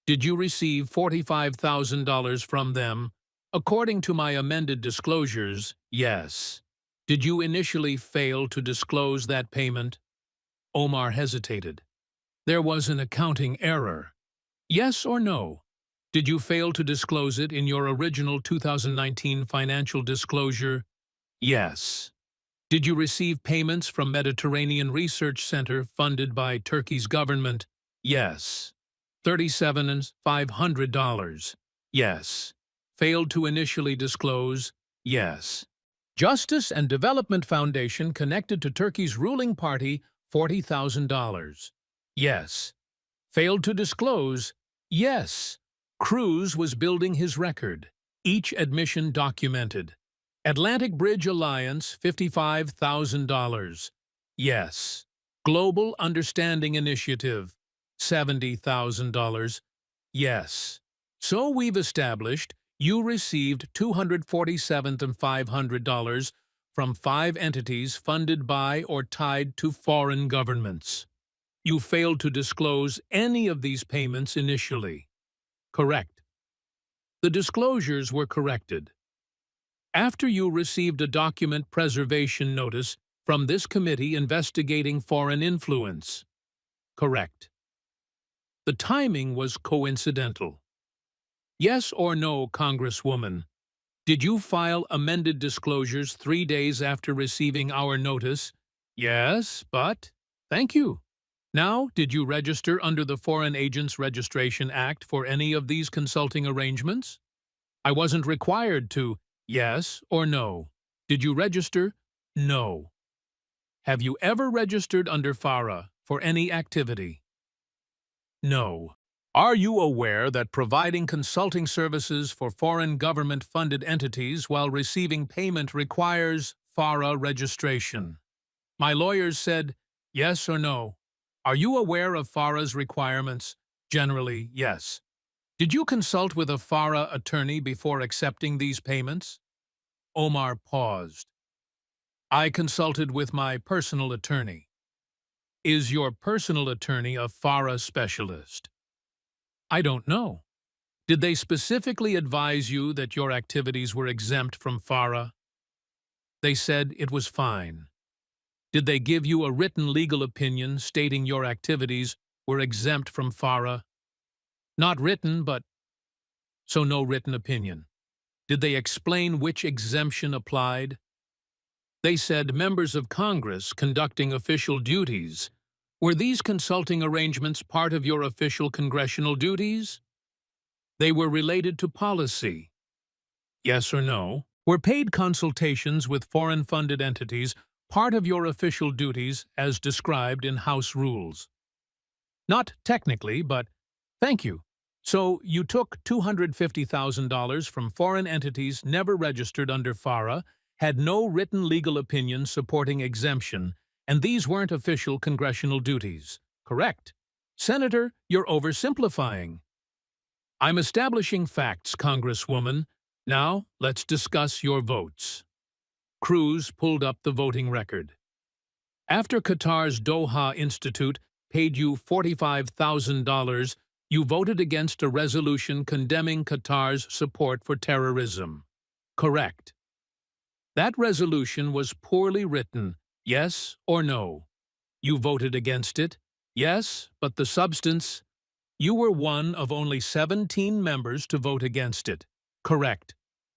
Did you receive $45,000 from them? According to my amended disclosures, yes. Did you initially fail to disclose that payment? Omar hesitated. There was an accounting error. Yes or no? Did you fail to disclose it in your original 2019 financial disclosure? Yes. Did you receive payments from Mediterranean Research Center funded by Turkey's government? Yes. $37,500. Yes. Failed to initially disclose? Yes. Justice and Development Foundation connected to Turkey's ruling party, $40,000. Yes. Failed to disclose? Yes. Cruz was building his record. Each admission documented. Atlantic Bridge Alliance, $55,000. Yes. Global Understanding Initiative, $70,000. Yes. So we've established you received $247,500 from 5 entities funded by or tied to foreign governments. You failed to disclose any of these payments initially. Correct. The disclosures were corrected. After you received a document preservation notice from this committee investigating foreign influence. Correct. The timing was coincidental. Yes or no, Congresswoman? Did you file amended disclosures 3 days after receiving our notice? Yes, but... Thank you. Now, did you register under the Foreign Agents Registration Act for any of these consulting arrangements? I wasn't required to. Yes or no? Did you register? No. Have you ever registered under FARA for any activity? No. Are you aware that providing consulting services for foreign government-funded entities while receiving payment requires FARA registration? My lawyers said, yes or no. Are you aware of FARA's requirements? Generally, yes. Did you consult with a FARA attorney before accepting these payments? Omar paused. I consulted with my personal attorney. Is your personal attorney a FARA specialist? I don't know. Did they specifically advise you that your activities were exempt from FARA? They said it was fine. Did they give you a written legal opinion stating your activities were exempt from FARA? Not written, but... So no written opinion. Did they explain which exemption applied? They said members of Congress conducting official duties. Were these consulting arrangements part of your official congressional duties? They were related to policy. Yes or no? Were paid consultations with foreign-funded entities part of your official duties as described in House rules? Not technically, but thank you. So you took $250,000 from foreign entities never registered under FARA, had no written legal opinion supporting exemption, and these weren't official congressional duties. Correct. Senator, you're oversimplifying. I'm establishing facts, Congresswoman. Now, let's discuss your votes. Cruz pulled up the voting record. After Qatar's Doha Institute paid you $45,000, you voted against a resolution condemning Qatar's support for terrorism. Correct. That resolution was poorly written, yes or no? You voted against it? Yes, but the substance? You were one of only 17 members to vote against it. Correct.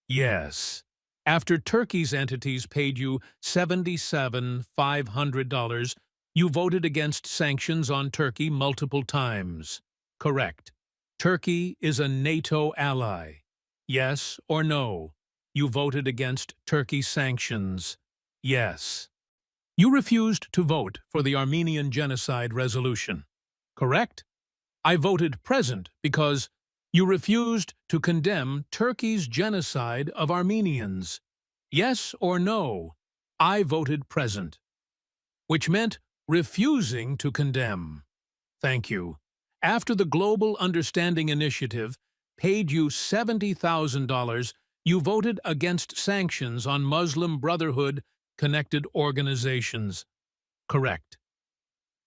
Yes. After Turkey's entities paid you $77,500, You voted against sanctions on Turkey multiple times. Correct. Turkey is a NATO ally. Yes or no? You voted against Turkey sanctions. Yes. You refused to vote for the Armenian genocide resolution. Correct? I voted present because you refused to condemn Turkey's genocide of Armenians. Yes or no? I voted present, which meant refusing to condemn. Thank you. After the Global Understanding Initiative paid you $70,000, you voted against sanctions on Muslim Brotherhood-connected organizations. Correct.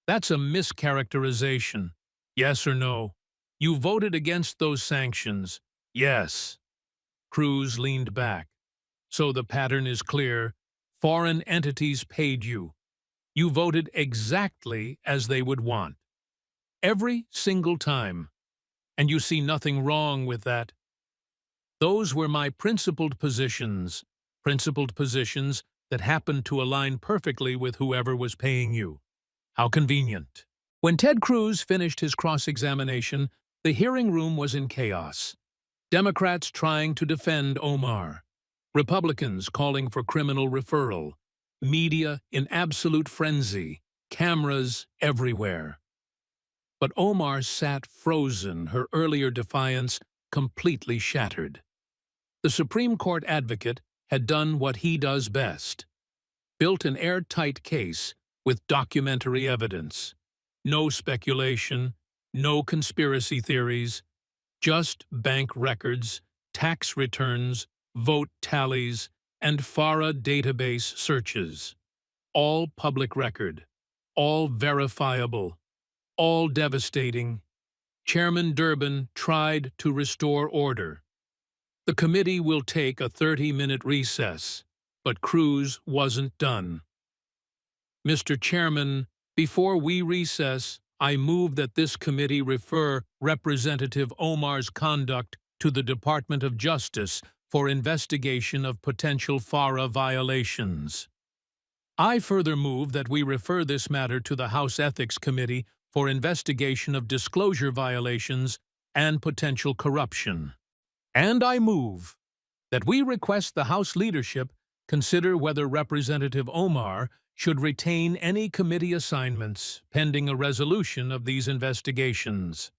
That's a mischaracterization. Yes or no? You voted against those sanctions. Yes. Cruz leaned back. So the pattern is clear. Foreign entities paid you. You voted exactly as they would want. Every single time. And you see nothing wrong with that. Those were my principled positions that happened to align perfectly with whoever was paying you. How convenient. When Ted Cruz finished his cross-examination, the hearing room was in chaos. Democrats trying to defend Omar, Republicans calling for criminal referral, media in absolute frenzy, cameras everywhere. But Omar sat frozen, her earlier defiance completely shattered. The Supreme Court advocate had done what he does best, built an airtight case with documentary evidence. No speculation, no conspiracy theories, just bank records, tax returns, vote tallies, and FARA database searches. All public record, all verifiable, all devastating. Chairman Durbin tried to restore order. The committee will take a 30-minute recess, but Cruz wasn't done. Mr. Chairman, before we recess, I move that this committee refer Representative Omar's conduct to the Department of Justice for investigation of potential FARA violations. I further move that we refer this matter to the House Ethics Committee for investigation of disclosure violations and potential corruption. And I move that we request the House leadership consider whether Representative Omar should retain any committee assignments pending a resolution of these investigations.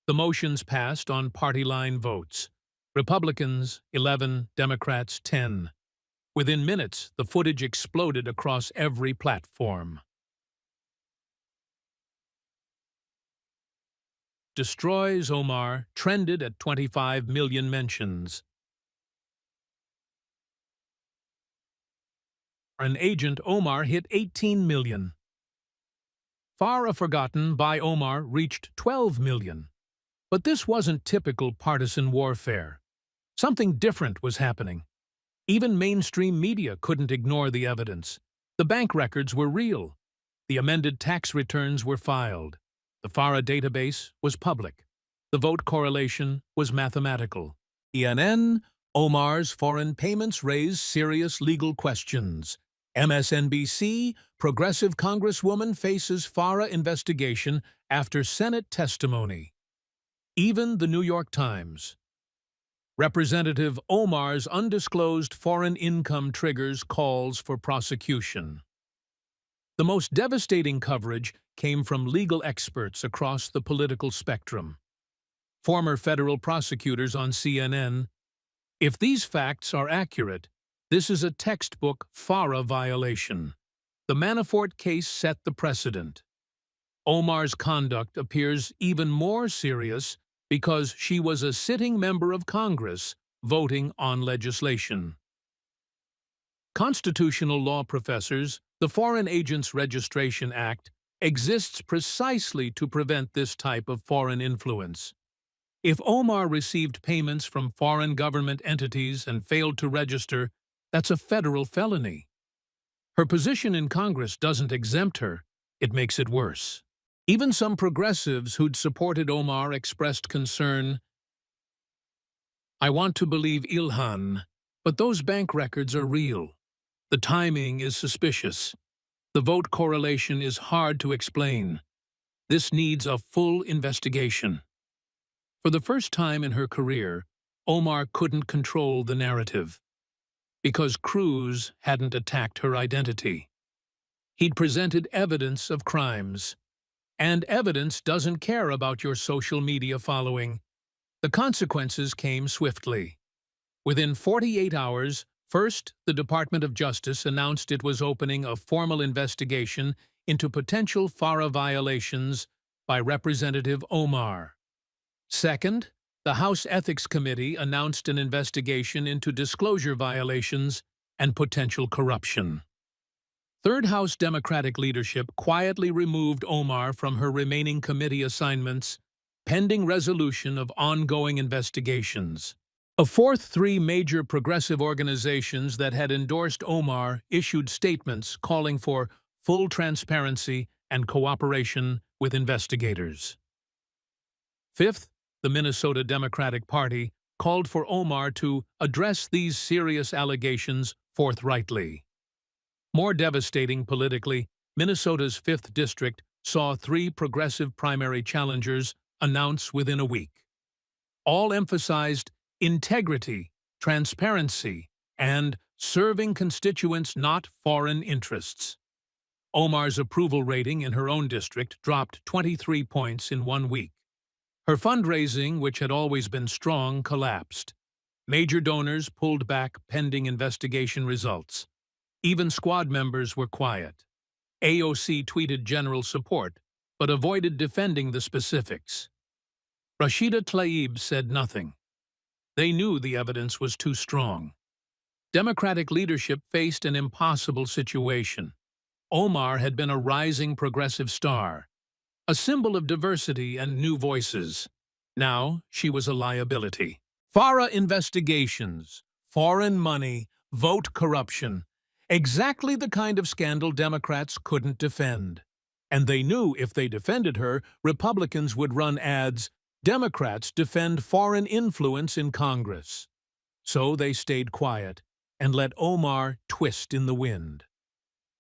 The motions passed on party line votes. Republicans 11, Democrats 10. Within minutes, the footage exploded across every platform. Destroys Omar trended at 25 million mentions. An agent Omar hit 18 million. FARA forgotten by Omar reached 12 million. But this wasn't typical partisan warfare. Something different was happening. Even mainstream media couldn't ignore the evidence. The bank records were real. The amended tax returns were filed. The FARA database was public. The vote correlation was mathematical. CNN, Omar's foreign payments raise serious legal questions. MSNBC, progressive congresswoman faces FARA investigation after Senate testimony. Even the New York Times. Representative Omar's undisclosed foreign income triggers calls for prosecution. The most devastating coverage came from legal experts across the political spectrum. Former federal prosecutors on CNN. If these facts are accurate, this is a textbook FARA violation. The Manafort case set the precedent. Omar's conduct appears even more serious because she was a sitting member of Congress voting on legislation. Constitutional law professors, the Foreign Agents Registration Act exists precisely to prevent this type of foreign influence. If Omar received payments from foreign government entities and failed to register, that's a federal felony. Her position in Congress doesn't exempt her, it makes it worse. Even some progressives who'd supported Omar expressed concern. I want to believe Ilhan, but those bank records are real. The timing is suspicious. The vote correlation is hard to explain. This needs a full investigation. For the first time in her career, Omar couldn't control the narrative, because Cruz hadn't attacked her identity. He'd presented evidence of crimes, and evidence doesn't care about your social media following. The consequences came swiftly. Within 48 hours, first, the Department of Justice announced it was opening a formal investigation into potential FARA violations by Representative Omar. Second, the House Ethics Committee announced an investigation into disclosure violations and potential corruption. Third, House Democratic leadership quietly removed Omar from her remaining committee assignments, pending resolution of ongoing investigations. A fourth, three major progressive organizations that had endorsed Omar issued statements calling for full transparency and cooperation with investigators. Fifth, the Minnesota Democratic Party called for Omar to address these serious allegations forthrightly. More devastating politically, Minnesota's 5th District saw 3 progressive primary challengers announce within a week. All emphasized integrity, transparency, and serving constituents, not foreign interests. Omar's approval rating in her own district dropped 23 points in 1 week. Her fundraising, which had always been strong, collapsed. Major donors pulled back pending investigation results. Even squad members were quiet. AOC tweeted general support, but avoided defending the specifics. Rashida Tlaib said nothing. They knew the evidence was too strong. Democratic leadership faced an impossible situation. Omar had been a rising progressive star, a symbol of diversity and new voices. Now she was a liability. FARA investigations, foreign money, vote corruption. Exactly the kind of scandal Democrats couldn't defend. And they knew if they defended her, Republicans would run ads, "Democrats defend foreign influence in Congress." So they stayed quiet and let Omar twist in the wind.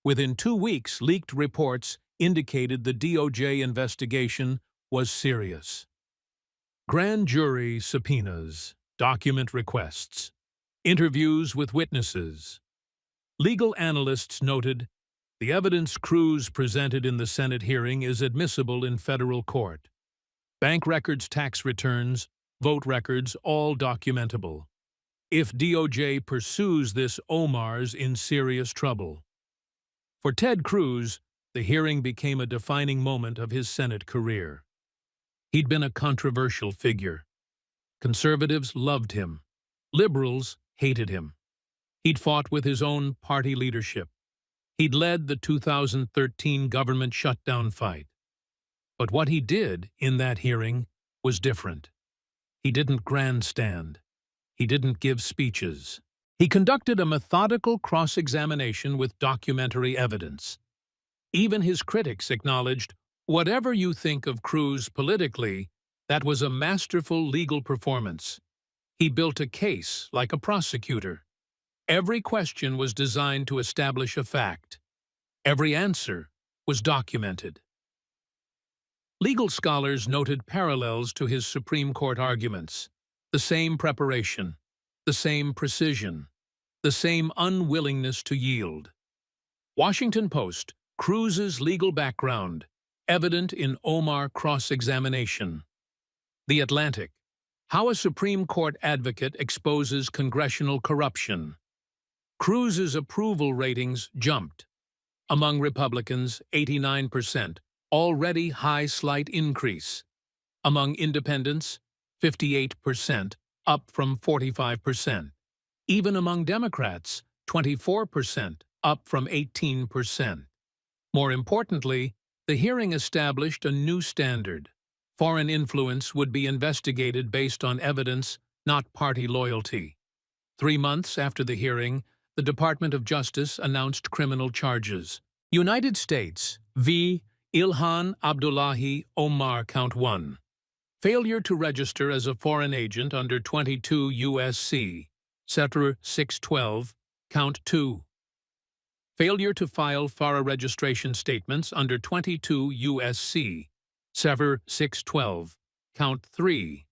Within 2 weeks, leaked reports indicated the DOJ investigation was serious. Grand jury subpoenas, document requests, interviews with witnesses. Legal analysts noted, the evidence Cruz presented in the Senate hearing is admissible in federal court. Bank records, tax returns, vote records, all documentable. If DOJ pursues this, Omar's in serious trouble. For Ted Cruz, the hearing became a defining moment of his Senate career. He'd been a controversial figure. Conservatives loved him. Liberals hated him. He'd fought with his own party leadership. He'd led the 2013 government shutdown fight. But what he did in that hearing was different. He didn't grandstand. He didn't give speeches. He conducted a methodical cross-examination with documentary evidence. Even his critics acknowledged, whatever you think of Cruz politically, that was a masterful legal performance. He built a case like a prosecutor. Every question was designed to establish a fact. Every answer was documented. Legal scholars noted parallels to his Supreme Court arguments. The same preparation, the same precision, the same unwillingness to yield. Washington Post, Cruz's legal background, evident in Omar cross-examination. The Atlantic, how a Supreme Court advocate exposes congressional corruption. Cruz's approval ratings jumped. Among Republicans, 89%, already high slight increase. Among independents, 58%, up from 45%. Even among Democrats, 24%, up from 18%. More importantly, the hearing established a new standard. Foreign influence would be investigated based on evidence, not party loyalty. 3 months after the hearing, the Department of Justice announced criminal charges. United States v. Ilhan Omar, Count 1. Failure to register as a foreign agent under 22 U.S.C. Setter 612, Count 2. Failure to file FARA registration statements under 22 U.S.C. Sever 612. Count 3.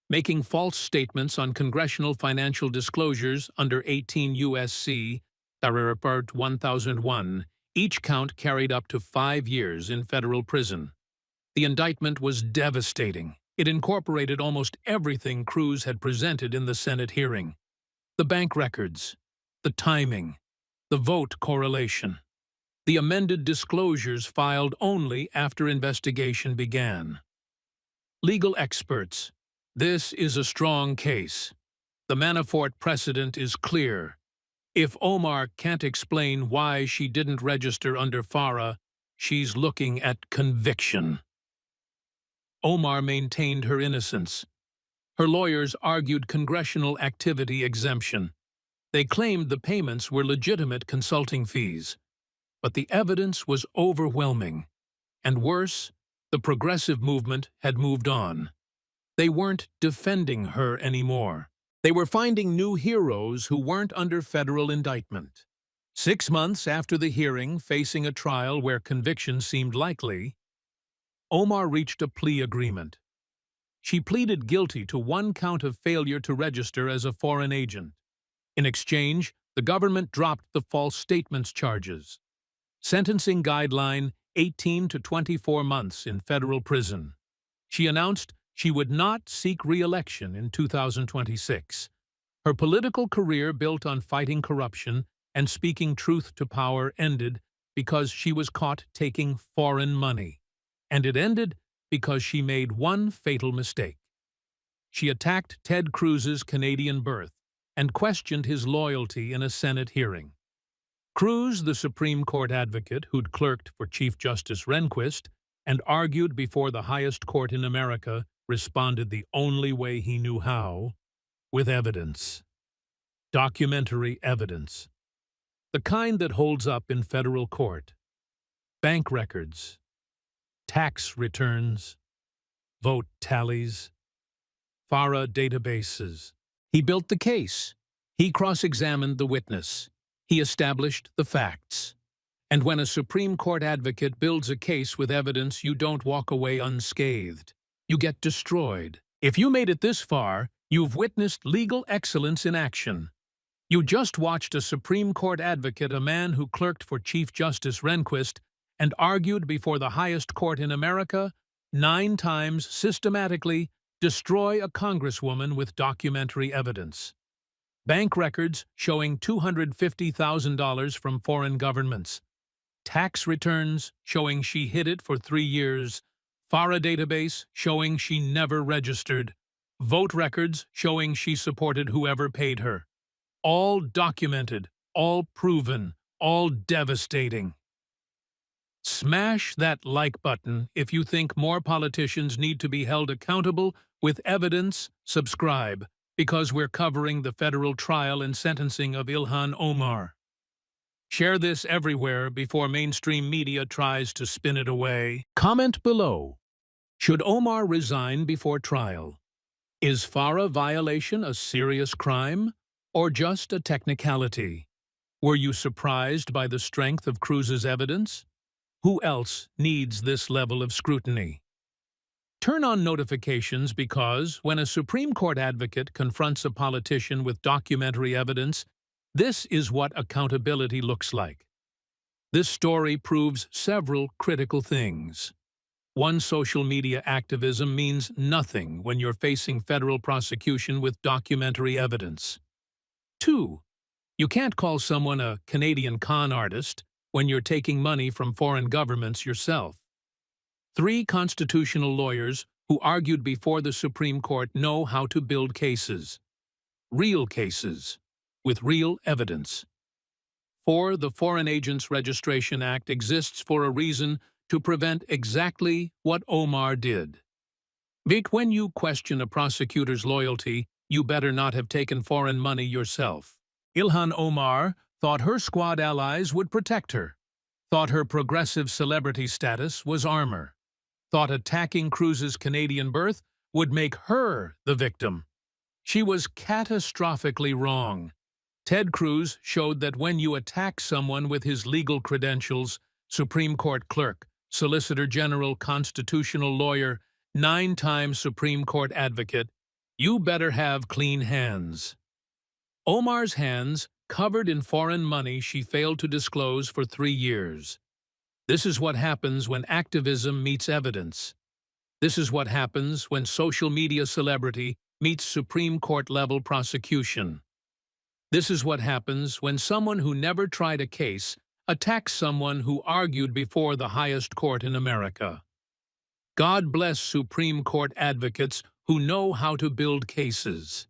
Making false statements on congressional financial disclosures under 18 U.S.C. Part 1001. Each count carried up to 5 years in federal prison. The indictment was devastating. It incorporated almost everything Cruz had presented in the Senate hearing. The bank records, the timing, the vote correlation, the amended disclosures filed only after investigation began. Legal experts. This is a strong case. The Manafort precedent is clear. If Omar can't explain why she didn't register under FARA, she's looking at conviction. Omar maintained her innocence. Her lawyers argued congressional activity exemption. They claimed the payments were legitimate consulting fees. But the evidence was overwhelming. And worse, the progressive movement had moved on. They weren't defending her anymore. They were finding new heroes who weren't under federal indictment. 6 months after the hearing, facing a trial where conviction seemed likely, Omar reached a plea agreement. She pleaded guilty to 1 count of failure to register as a foreign agent. In exchange, the government dropped the false statements charges. Sentencing guideline: 18 to 24 months in federal prison. She announced she would not seek re-election in 2026. Her political career built on fighting corruption and speaking truth to power ended because she was caught taking foreign money. And it ended because she made one fatal mistake. She attacked Ted Cruz's Canadian birth and questioned his loyalty in a Senate hearing. Cruz, the Supreme Court advocate who'd clerked for Chief Justice Rehnquist and argued before the highest court in America, responded the only way he knew how, with evidence. Documentary evidence. The kind that holds up in federal court. Bank records, tax returns, vote tallies, FARA databases. He built the case. He cross-examined the witness. He established the facts. And when a Supreme Court advocate builds a case with evidence, you don't walk away unscathed. You get destroyed. If you made it this far, you've witnessed legal excellence in action. You just watched a Supreme Court advocate, a man who clerked for Chief Justice Rehnquist and argued before the highest court in America, 9 times systematically destroy a congresswoman with documentary evidence. Bank records showing $250,000 from foreign governments. Tax returns showing she hid it for 3 years. FARA database showing she never registered. Vote records showing she supported whoever paid her. All documented, all proven, all devastating. Smash that like button if you think more politicians need to be held accountable with evidence. Subscribe, because we're covering the federal trial and sentencing of Ilhan Omar. Share this everywhere before mainstream media tries to spin it away. Comment below. Should Omar resign before trial? Is FARA violation a serious crime or just a technicality? Were you surprised by the strength of Cruz's evidence? Who else needs this level of scrutiny? Turn on notifications because when a Supreme Court advocate confronts a politician with documentary evidence, this is what accountability looks like. This story proves several critical things. 1. Social media activism means nothing when you're facing federal prosecution with documentary evidence. 2. You can't call someone a Canadian con artist when you're taking money from foreign governments yourself. 3. Constitutional lawyers who argued before the Supreme Court know how to build cases. Real cases, with real evidence. 4. The Foreign Agents Registration Act exists for a reason, to prevent exactly what Omar did. Vic, when you question a prosecutor's loyalty, you better not have taken foreign money yourself. Ilhan Omar thought her squad allies would protect her, thought her progressive celebrity status was armor, thought attacking Cruz's Canadian birth would make her the victim. She was catastrophically wrong. Ted Cruz showed that when you attack someone with his legal credentials, Supreme Court clerk, Solicitor General, constitutional lawyer, 9-time Supreme Court advocate, you better have clean hands. Omar's hands covered in foreign money she failed to disclose for 3 years. This is what happens when activism meets evidence. This is what happens when social media celebrity meets Supreme Court-level prosecution. This is what happens when someone who never tried a case attacks someone who argued before the highest court in America. God bless Supreme Court advocates who know how to build cases.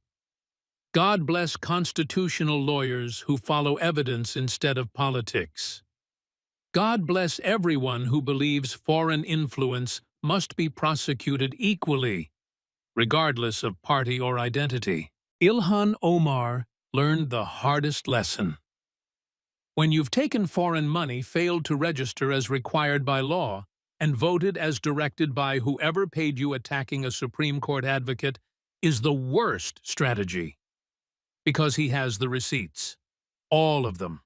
God bless constitutional lawyers who follow evidence instead of politics. God bless everyone who believes foreign influence must be prosecuted equally, regardless of party or identity. Ilhan Omar learned the hardest lesson. When you've taken foreign money, failed to register as required by law, and voted as directed by whoever paid you, attacking a Supreme Court advocate is the worst strategy. Because he has the receipts. All of them.